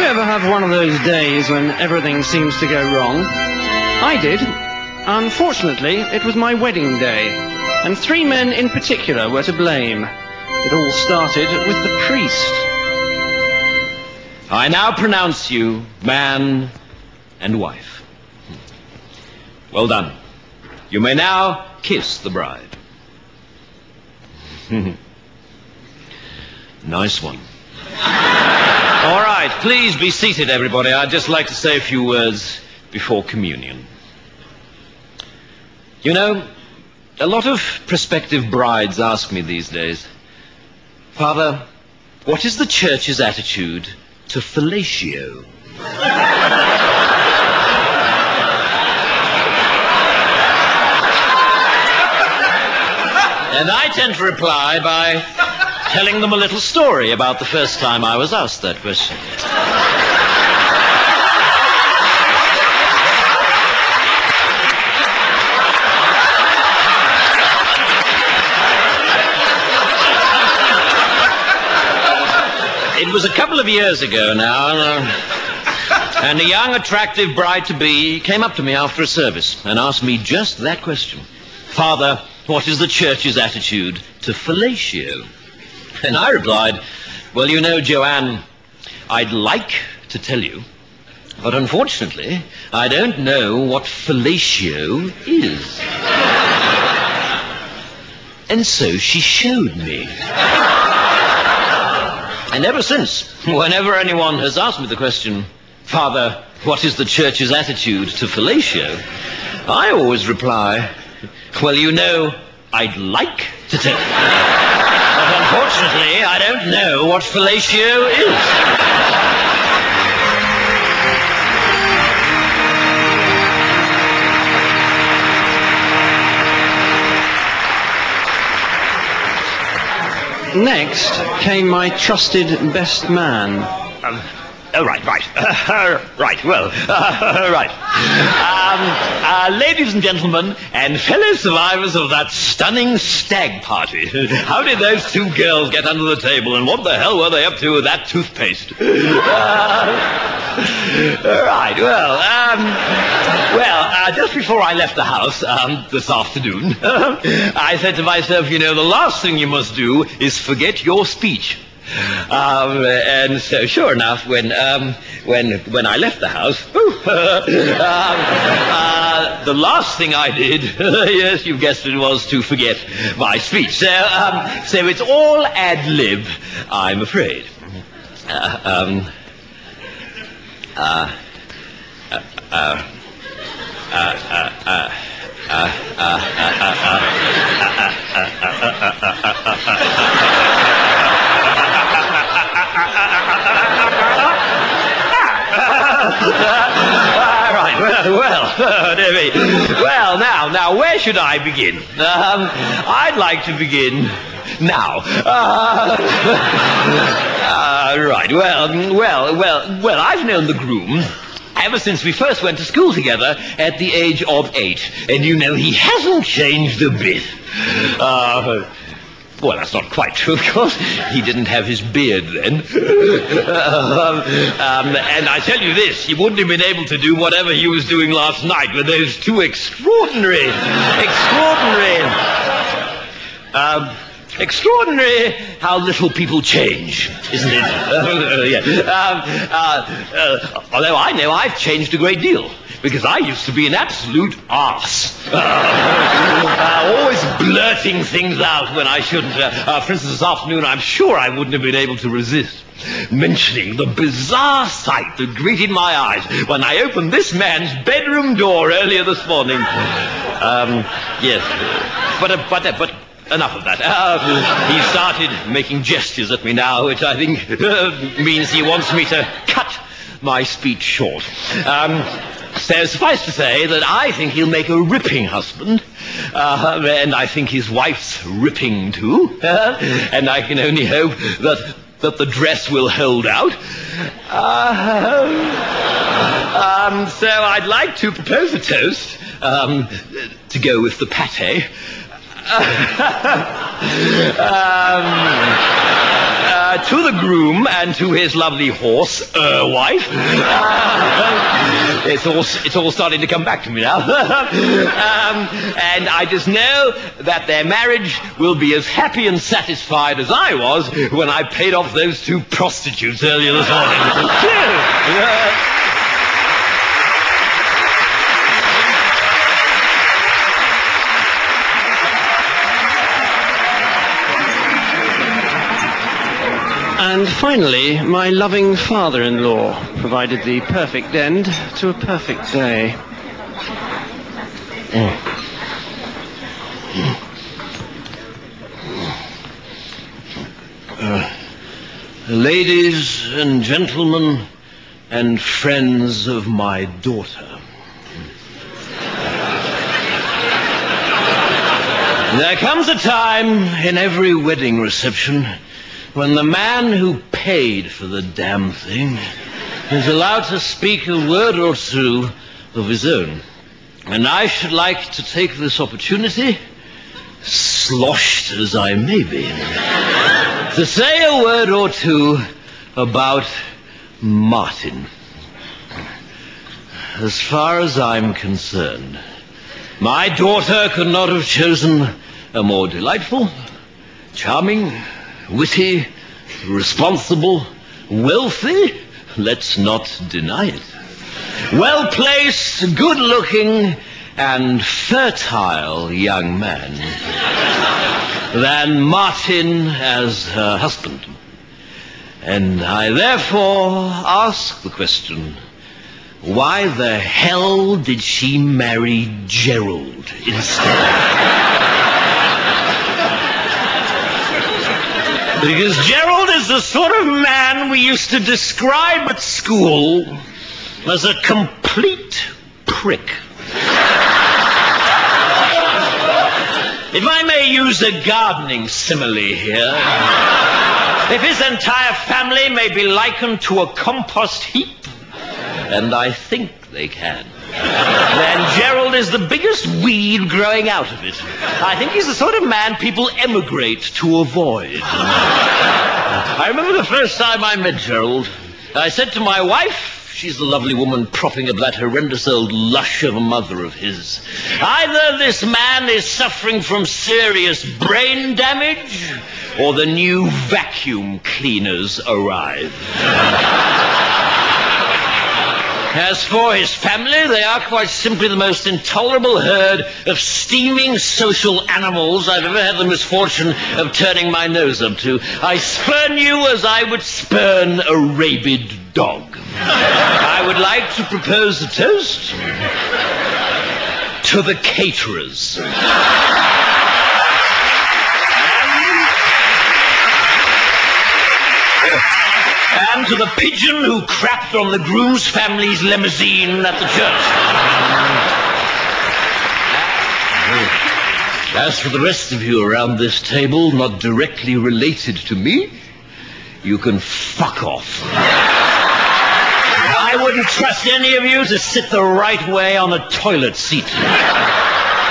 you ever have one of those days when everything seems to go wrong? I did. Unfortunately, it was my wedding day, and 3 men in particular were to blame. It all started with the priest. I now pronounce you man and wife. Well done. You may now kiss the bride. Nice one. All right, please be seated, everybody. I'd just like to say a few words before communion. You know, a lot of prospective brides ask me these days, Father, what is the church's attitude to fellatio? And I tend to reply by telling them a little story about the first time I was asked that question. It was a couple of years ago now, and a young, attractive bride-to-be came up to me after a service and asked me just that question. Father, what is the church's attitude to fellatio? And I replied, well, you know, Joanne, I'd like to tell you, but unfortunately, I don't know what fellatio is. And so she showed me. And ever since, whenever anyone has asked me the question, Father, what is the church's attitude to fellatio? I always reply, well, you know, I'd like to tell you. But unfortunately, I don't know what fellatio is. Next came my trusted best man. Right. Ladies and gentlemen, and fellow survivors of that stunning stag party, how did those 2 girls get under the table, and what the hell were they up to with that toothpaste? Just before I left the house this afternoon, I said to myself, you know, the last thing you must do is forget your speech. And so, sure enough, when I left the house, the last thing I did, yes, you guessed it, was to forget my speech. So it's all ad lib, I'm afraid. Now, where should I begin? I'd like to begin now. I've known the groom ever since we first went to school together at the age of 8. And you know, he hasn't changed a bit. Well, that's not quite true, of course. He didn't have his beard then. And I tell you this, he wouldn't have been able to do whatever he was doing last night with those 2 extraordinary how little people change, isn't it? Although I know I've changed a great deal, because I used to be an absolute arse. Always blurting things out when I shouldn't. For instance, this afternoon, I'm sure I wouldn't have been able to resist mentioning the bizarre sight that greeted my eyes when I opened this man's bedroom door earlier this morning. Yes, but enough of that. He started making gestures at me now, which I think means he wants me to cut my speech short. So suffice to say that I think he'll make a ripping husband, and I think his wife's ripping too, and I can only hope that the dress will hold out. So I'd like to propose a toast to go with the pate. to the groom and to his lovely horse, wife. It's all starting to come back to me now. And I just know that their marriage will be as happy and satisfied as I was when I paid off those 2 prostitutes earlier this morning. And finally, my loving father-in-law provided the perfect end to a perfect day. Ladies and gentlemen and friends of my daughter. There comes a time in every wedding reception when the man who paid for the damn thing is allowed to speak a word or 2 of his own. And I should like to take this opportunity, sloshed as I may be, to say a word or 2 about Martin. As far as I'm concerned, my daughter could not have chosen a more delightful, charming, witty, responsible, wealthy, let's not deny it, well-placed, good-looking, and fertile young man than Martin as her husband. And I therefore ask the question, why the hell did she marry Gerald instead? Because Gerald is the sort of man we used to describe at school as a complete prick. If I may use a gardening simile here, if his entire family may be likened to a compost heap, and I think they can, then Gerald is the biggest weed growing out of it. I think he's the sort of man people emigrate to avoid. I remember the first time I met Gerald, I said to my wife, she's the lovely woman propping up that horrendous old lush of a mother of his, either this man is suffering from serious brain damage, or the new vacuum cleaners arrive. As for his family, they are quite simply the most intolerable herd of steaming social animals I've ever had the misfortune of turning my nose up to. I spurn you as I would spurn a rabid dog. I would like to propose a toast to the caterers. And to the pigeon who crapped on the groom's family's limousine at the church. As for the rest of you around this table, not directly related to me, you can fuck off. I wouldn't trust any of you to sit the right way on a toilet seat.